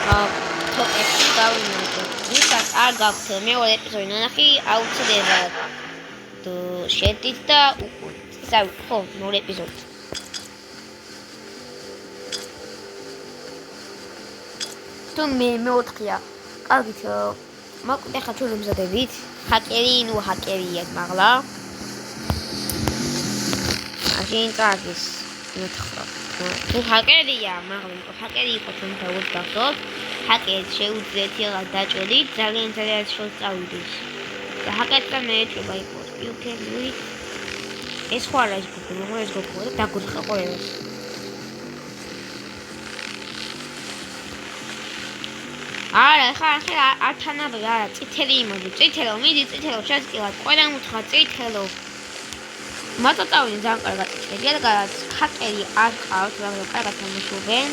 თოპებში გავიმართოთ. ვისაც არ გაქვთ მეორე ეპიზოდი ნანახი, აუცილებლად შედით და უყურეთ. ისე ხო, მეორე ეპიზოდი. თუ მეოთხეა. კარგით, მოკლედ ახლა ჩვენ ვიმზადებით. ჰაკერია მაღლა. მაშინ წაგის მეთხრა. თუ ჰაკერია, მაგრამ ჰაკერი იყო ჩვენ დავუძახოთ. ჰაკერს შეუძლიათ რაღაც დაჭრით, ძალიან შორს წავიდეს. და ჰაკერთან მეეჭება იყო. You can do it. ეს ხო არა ის გოგო, მაგრამ ეს გოგო და დაგურხა ყველას. არა, ხა არ თანაბები, არა, წითელი იმოდი, წითელო, მიდი წითელო, შეასკილად, ყველა უთხრა წითელო. მათო წავიდნენ ძალიან კარგად წითელი, რადგან ჰაკერი არ ყავს, მაგრამ კარგად ამუშავებენ.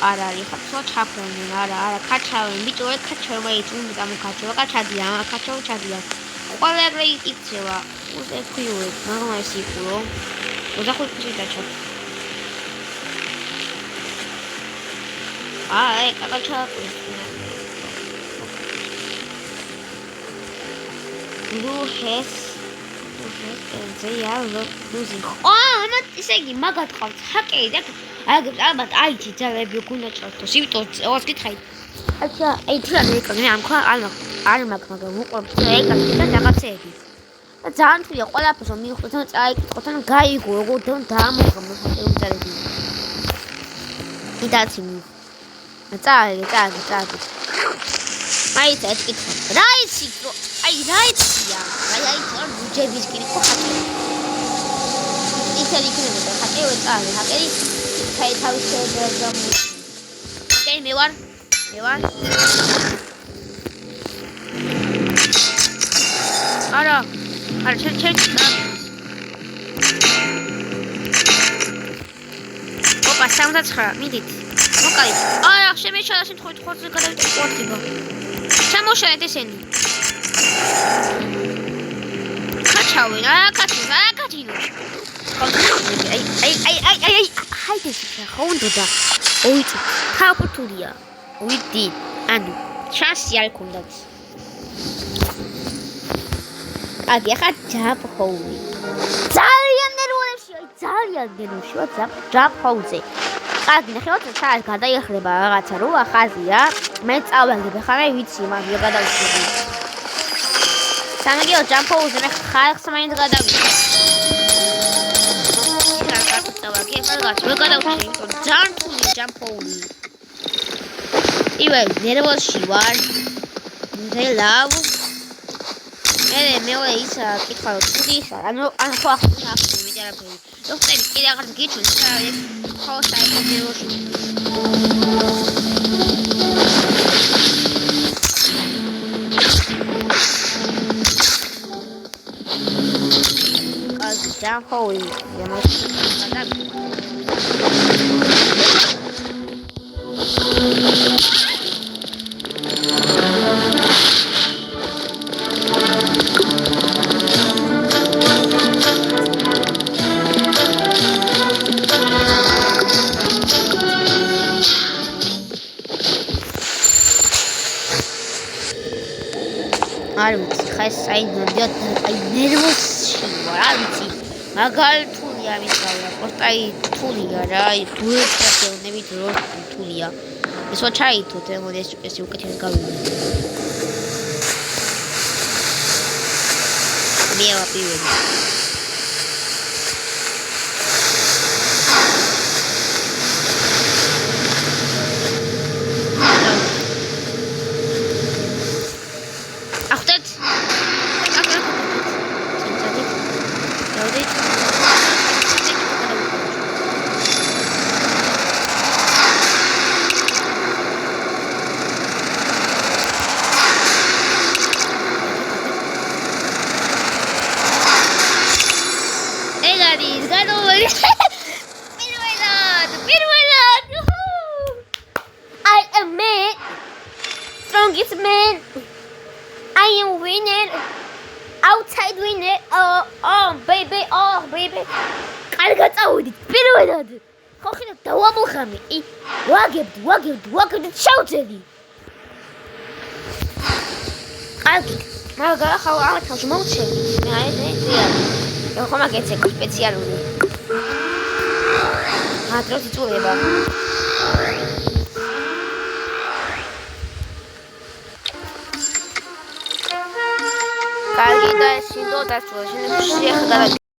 არა, ხა ჩაფრენენ, არა, ქაჩავენ, ბიჭო, ქაჩავენ, მაგრამ გამოკაჩვა, კაჩადია, ჩადია. ყველა ეგრე იქცევა, უზექვიურე, მაგრამ ეს იყურო. 25-ში დაჩათ. აი, კაკაჩაყვის. ლუჰეს ზეა ლუზი. ამათ ისე იგი მაგათ ყავს ჰაკერი და ალბათ აიჩი ძალები გუნა ჭართოს. იმიტომ ოს გითხაით. აჩა, ეითრად ეკაგნე ამ ხა არ მაქვს, მაგრამ უყურებ ეკაგნე და რაღაცეები. და ძალიან თვლია ყველაფერს რომ მიხვდეთ და წაიკითხოთ ან გაიგო როგორ დაამოღმოს უძალები. იდაცინი. წააგე. მაინც ეს კითხვა. რა იცი? რა იცია? აი თორ ბუჯების კითხვა ხატი. ისეთი იქნება ხატი წააგე. ჰაკერი თავის შეძამ. ოკეი, მე ვარ. არა, ჩერჩ. ოპა, 79, მიდით. მოკაი. არა, შემეშალა შემთხვევით ხორცზე გადავიდე ყორტიბო. ჩამოშალეთ ესენი. კაჩავენ, კაჩინო. აი, ჰაიდე ხონდოდა. ოიცი, ქაფუთურია. ვიდი, ანუ შანსი არ ქონდათ. აგი, ახლა ჯაფხოული. ძალიან ნერვოებშია, ჯაფხოულზე. აგი, ნახევარად საათ გადაიხრება რაღაცა რო ახაზია. მე წავაგებ, ხარ ვიცი, მაგრამ გადავიშვები. სამაგიო ჯაფხოულზე მე ხალხს მაინც გადავიშვი. წავაგებ, რაღაც რო გადავიშვი, ძალიან თული ჯაფხოული. ივე ნერვოსში ვარ. მდელავ. მე ისა კითხვა თუდისა, ანუ ხო ახლა მე არაფერი. დოქტორი კიდე აღარ გიჩვენს რა ხო საერთოდ კაზი ჯანხოი არ ვიცი, ხა ეს საინდოდიოთ აი ნერვოსში ვარ, არ ვიცი. მაგალ თულია მისავლა, პოსტაი თულია რა, აი დუეტრაკეონებით რო თულია. ესო ჩაითოთ, მოდი ეს უკეთეს გავიდე. მე ვაპირები. Strongest man. I am winner. Outside winner. Oh baby. კარგად წავიდით. პირველად. ხოხი და დავამოხამი. ვაგებდი შევძელი. კარგი. მაგრამ ხა ამათში მოვჩები. მე აი ხომ აგეცე სპეციალური. დროც იწურება. კარგი და ეს ინდო დასწრა. შენ შეეხება